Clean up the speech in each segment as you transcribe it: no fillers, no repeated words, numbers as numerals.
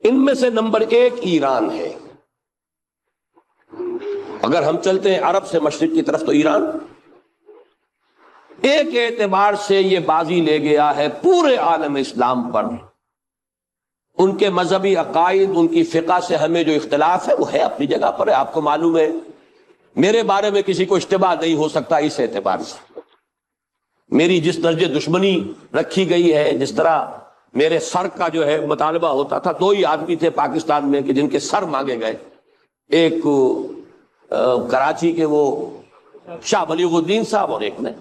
ان میں سے نمبر 1 ایران ہے۔ اگر ہم چلتے ہیں عرب سے مشرق کی طرف تو ایران ایک اعتبار سے یہ بازی لے گیا ہے پورے عالم اسلام پر۔ ان کے مذہبی عقائد، ان کی فقہ سے ہمیں جو اختلاف ہے وہ ہے اپنی جگہ پر ہے۔ آپ کو معلوم ہے میرے بارے میں کسی کو اشتباہ نہیں ہو سکتا اس اعتبار سے۔ میری جس درجے دشمنی رکھی گئی ہے، جس طرح میرے سر کا جو ہے مطالبہ ہوتا تھا، 2 ہی آدمی تھے پاکستان میں کہ جن کے سر مانگے گئے، ایک کراچی کے وہ شاہ بلیغ الدین صاحب اور ایک نے۔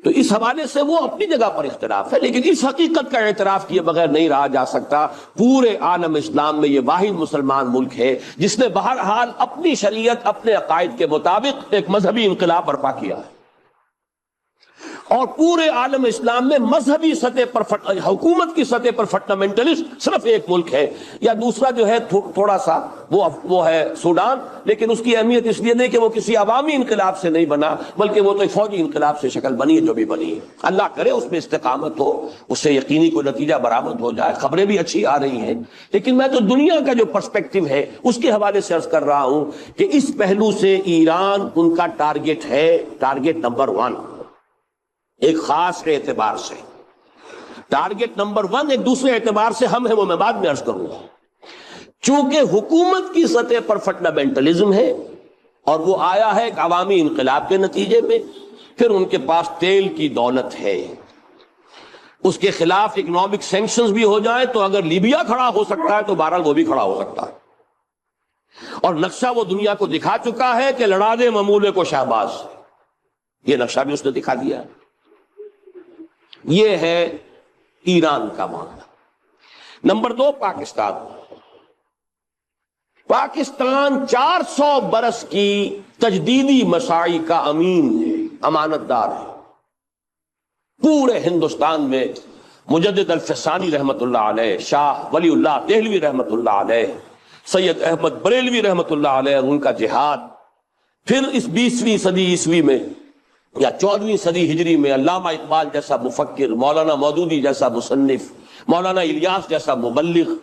تو اس حوالے سے وہ اپنی جگہ پر اختلاف ہے، لیکن اس حقیقت کا اعتراف کیے بغیر نہیں رہا جا سکتا پورے عالم اسلام میں یہ واحد مسلمان ملک ہے جس نے بہرحال اپنی شریعت، اپنے عقائد کے مطابق ایک مذہبی انقلاب برپا کیا ہے۔ اور پورے عالم اسلام میں مذہبی سطح پر حکومت کی سطح پر فنڈامنٹلسٹ صرف ایک ملک ہے، یا دوسرا جو ہے تھوڑا سا وہ ہے سوڈان، لیکن اس کی اہمیت اس لیے نہیں کہ وہ کسی عوامی انقلاب سے نہیں بنا، بلکہ وہ تو ایک فوجی انقلاب سے شکل بنی ہے جو بھی بنی ہے۔ اللہ کرے اس میں استقامت ہو، اس سے یقینی کوئی نتیجہ برآمد ہو جائے۔ خبریں بھی اچھی آ رہی ہیں، لیکن میں تو دنیا کا جو پرسپیکٹو ہے اس کے حوالے سے عرض کر رہا ہوں کہ اس پہلو سے ایران ان کا ٹارگٹ ہے، ٹارگٹ نمبر 1 ایک خاص اعتبار سے۔ ٹارگٹ نمبر 1 ایک دوسرے اعتبار سے ہم ہیں، وہ میں بعد میں عرض کروں گا۔ چونکہ حکومت کی سطح پر فنڈامنٹلزم ہے اور وہ آیا ہے ایک عوامی انقلاب کے نتیجے میں، پھر ان کے پاس تیل کی دولت ہے، اس کے خلاف اکنامک سینکشنز بھی ہو جائیں تو اگر لیبیا کھڑا ہو سکتا ہے تو بہرحال وہ بھی کھڑا ہو سکتا ہے۔ اور نقشہ وہ دنیا کو دکھا چکا ہے کہ لڑا دے ممولے کو شہباز، یہ نقشہ بھی اس نے دکھا دیا ہے۔ یہ ہے ایران کا معاملہ۔ نمبر 2 پاکستان۔ پاکستان 400 برس کی تجدیدی مساعی کا امین ہے، امانت دار ہے۔ پورے ہندوستان میں مجدد الفسانی رحمت اللہ علیہ، شاہ ولی اللہ دہلوی رحمت اللہ علیہ، سید احمد بریلوی رحمت اللہ علیہ، ان کا جہاد، پھر اس 20ویں صدی عیسوی میں یا 14ویں صدی ہجری میں علامہ اقبال جیسا مفکر، مولانا مودودی جیسا مصنف، مولانا الیاس جیسا مبلغ،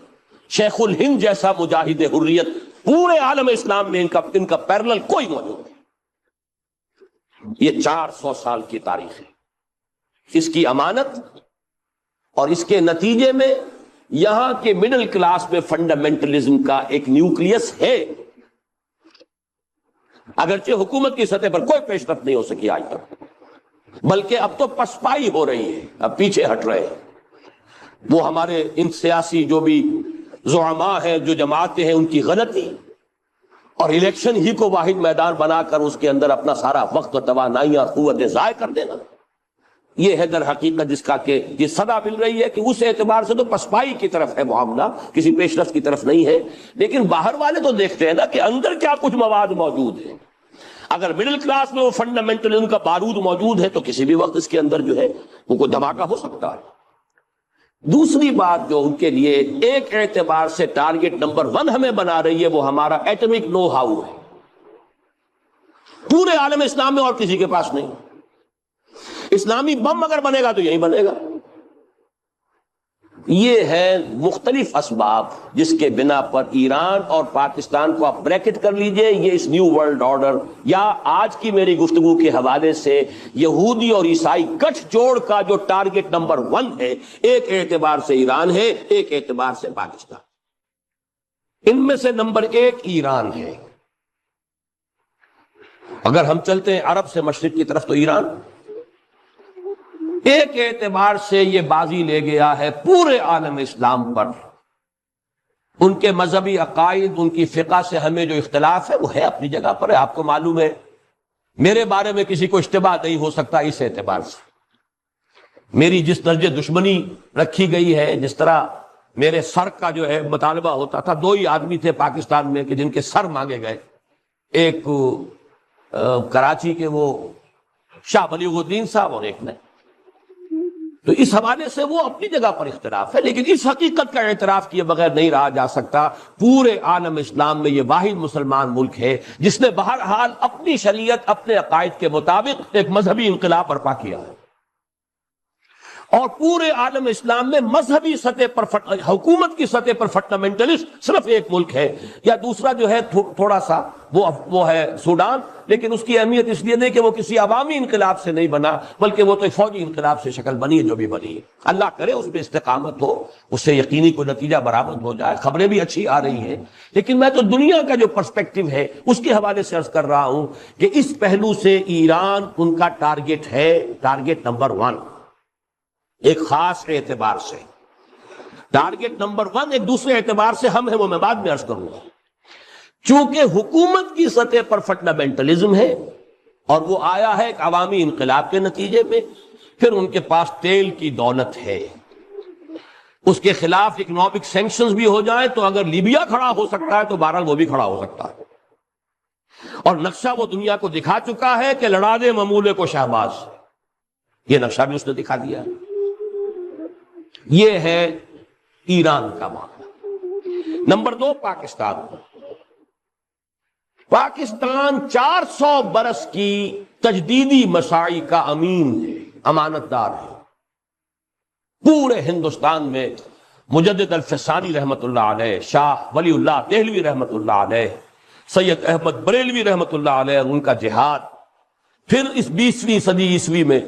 شیخ الہند جیسا مجاہد حریت، پورے عالم اسلام میں ان کا پیرلل کوئی موجود نہیں۔ یہ 400 سال کی تاریخ ہے، اس کی امانت اور اس کے نتیجے میں یہاں کے مڈل کلاس میں فنڈامنٹلزم کا ایک نیوکلیس ہے، اگرچہ حکومت کی سطح پر کوئی پیش رفت نہیں ہو سکی آج تک، بلکہ اب تو پسپائی ہو رہی ہے، اب پیچھے ہٹ رہے ہیں۔ وہ ہمارے ان سیاسی جو بھی زعماء ہیں، جو جماعتیں ہیں، ان کی غلطی اور الیکشن ہی کو واحد میدان بنا کر اس کے اندر اپنا سارا وقت و توانائی اور قوتیں ضائع کر دینا، یہ ہے در حقیقت جس کا کہ یہ صدا مل رہی ہے کہ اس اعتبار سے تو پسپائی کی طرف ہے معاملہ، کسی پیش رفت کی طرف نہیں ہے۔ لیکن باہر والے تو دیکھتے ہیں نا کہ اندر کیا کچھ مواد موجود ہے۔ اگر مڈل کلاس میں وہ فنڈامنٹلزم کا بارود موجود ہے تو کسی بھی وقت اس کے اندر جو ہے وہ کوئی دھماکہ ہو سکتا ہے۔ دوسری بات جو ان کے لیے ایک اعتبار سے ٹارگٹ نمبر 1 ہمیں بنا رہی ہے، وہ ہمارا ایٹمک نو ہاؤ ہے۔ پورے عالم اسلام میں اور کسی کے پاس نہیں۔ اسلامی بم اگر بنے گا تو یہی بنے گا۔ یہ ہے مختلف اسباب جس کے بنا پر ایران اور پاکستان کو آپ بریکٹ کر لیجئے، یہ اس نیو ورلڈ آرڈر یا آج کی میری گفتگو کے حوالے سے یہودی اور عیسائی گٹھ جوڑ کا جو ٹارگٹ نمبر 1 ہے، ایک اعتبار سے ایران ہے، ایک اعتبار سے پاکستان۔ ان میں سے نمبر 1 ایران ہے۔ اگر ہم چلتے ہیں عرب سے مشرق کی طرف تو ایران ایک اعتبار سے یہ بازی لے گیا ہے پورے عالم اسلام پر۔ ان کے مذہبی عقائد، ان کی فقہ سے ہمیں جو اختلاف ہے وہ ہے اپنی جگہ پر ہے۔ آپ کو معلوم ہے میرے بارے میں کسی کو اشتباہ نہیں ہو سکتا اس اعتبار سے۔ میری جس درجے دشمنی رکھی گئی ہے، جس طرح میرے سر کا جو ہے مطالبہ ہوتا تھا، 2 ہی آدمی تھے پاکستان میں کہ جن کے سر مانگے گئے، ایک کراچی کے وہ شاہ بلیغ الدین صاحب اور ایک نے۔ تو اس حوالے سے وہ اپنی جگہ پر اختلاف ہے، لیکن اس حقیقت کا اعتراف کیے بغیر نہیں رہا جا سکتا پورے عالم اسلام میں یہ واحد مسلمان ملک ہے جس نے بہرحال اپنی شریعت، اپنے عقائد کے مطابق ایک مذہبی انقلاب برپا کیا ہے۔ اور پورے عالم اسلام میں مذہبی سطح پر حکومت کی سطح پر فنڈامنٹلسٹ صرف ایک ملک ہے، یا دوسرا جو ہے تھوڑا سا وہ ہے سوڈان، لیکن اس کی اہمیت اس لیے نہیں کہ وہ کسی عوامی انقلاب سے نہیں بنا، بلکہ وہ تو فوجی انقلاب سے شکل بنی ہے جو بھی بنی ہے۔ اللہ کرے اس پہ استقامت ہو، اس سے یقینی کوئی نتیجہ برآمد ہو جائے۔ خبریں بھی اچھی آ رہی ہیں، لیکن میں تو دنیا کا جو پرسپیکٹو ہے اس کے حوالے سے عرض کر رہا ہوں کہ اس پہلو سے ایران ان کا ٹارگٹ ہے، ٹارگٹ نمبر 1 ایک خاص اعتبار سے۔ ٹارگٹ نمبر 1 ایک دوسرے اعتبار سے ہم ہے، وہ میں بعد میں عرض کروں گا۔ چونکہ حکومت کی سطح پر فنڈامنٹلزم ہے اور وہ آیا ہے ایک عوامی انقلاب کے نتیجے میں، پھر ان کے پاس تیل کی دولت ہے، اس کے خلاف اکنامک سینکشنز بھی ہو جائیں تو اگر لیبیا کھڑا ہو سکتا ہے تو بہرحال وہ بھی کھڑا ہو سکتا ہے، اور نقشہ وہ دنیا کو دکھا چکا ہے کہ لڑا دے ممولے کو شہباز، یہ نقشہ بھی اس نے دکھا دیا۔ یہ ہے ایران کا معاملہ۔ نمبر 2 پاکستان۔ پاکستان 400 برس کی تجدیدی مساعی کا امین ہے، امانت دار ہے۔ پورے ہندوستان میں مجدد الفسانی رحمت اللہ علیہ، شاہ ولی اللہ دہلوی رحمت اللہ علیہ، سید احمد بریلوی رحمت اللہ علیہ، ان کا جہاد، پھر اس 20ویں صدی عیسوی میں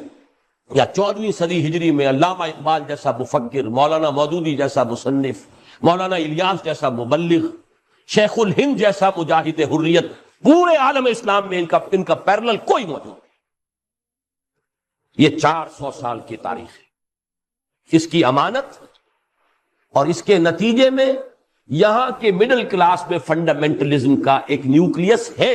یا 14ویں صدی ہجری میں علامہ اقبال جیسا مفکر، مولانا مودودی جیسا مصنف، مولانا الیاس جیسا مبلغ، شیخ الہند جیسا مجاہد حریت، پورے عالم اسلام میں ان کا پیرلل کوئی موجود نہیں۔ یہ 400 سال کی تاریخ ہے، اس کی امانت، اور اس کے نتیجے میں یہاں کے مڈل کلاس میں فنڈامنٹلزم کا ایک نیوکلیس ہے،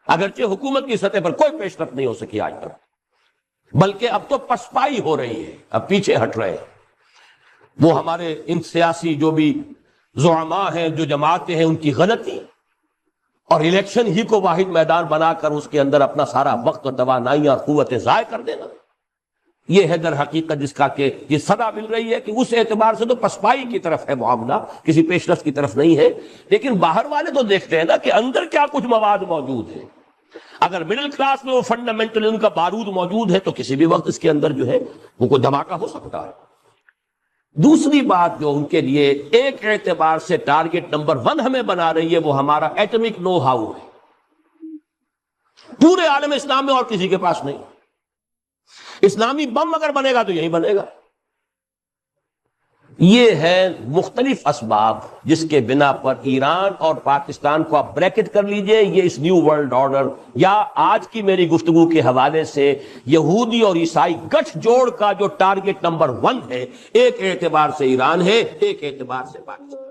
اگرچہ حکومت کی سطح پر کوئی پیش رفت نہیں ہو سکی آج تک، بلکہ اب تو پسپائی ہو رہی ہے، اب پیچھے ہٹ رہے ہیں۔ وہ ہمارے ان سیاسی جو بھی زعماء ہیں، جو جماعتیں ہیں، ان کی غلطی اور الیکشن ہی کو واحد میدان بنا کر اس کے اندر اپنا سارا وقت اور توانائیاں اور قوتیں ضائع کر دینا، یہ ہے در حقیقت جس کا کہ یہ صدا مل رہی ہے کہ اس اعتبار سے تو پسپائی کی طرف ہے معاملہ، کسی پیش رفت کی طرف نہیں ہے۔ لیکن باہر والے تو دیکھتے ہیں نا کہ اندر کیا کچھ مواد موجود ہے۔ اگر مڈل کلاس میں وہ فنڈامنٹل کا بارود موجود ہے تو کسی بھی وقت اس کے اندر جو ہے وہ کوئی دھماکہ ہو سکتا ہے۔ دوسری بات جو ان کے لیے ایک اعتبار سے ٹارگٹ نمبر 1 ہمیں بنا رہی ہے، وہ ہمارا ایٹمک نو ہاؤ ہے۔ پورے عالم اسلام میں اور کسی کے پاس نہیں۔ اسلامی بم اگر بنے گا تو یہی بنے گا۔ یہ ہے مختلف اسباب جس کے بنا پر ایران اور پاکستان کو آپ بریکٹ کر لیجئے، یہ اس نیو ورلڈ آرڈر یا آج کی میری گفتگو کے حوالے سے یہودی اور عیسائی گٹھ جوڑ کا جو ٹارگٹ نمبر 1 ہے، ایک اعتبار سے ایران ہے، ایک اعتبار سے پاکستان۔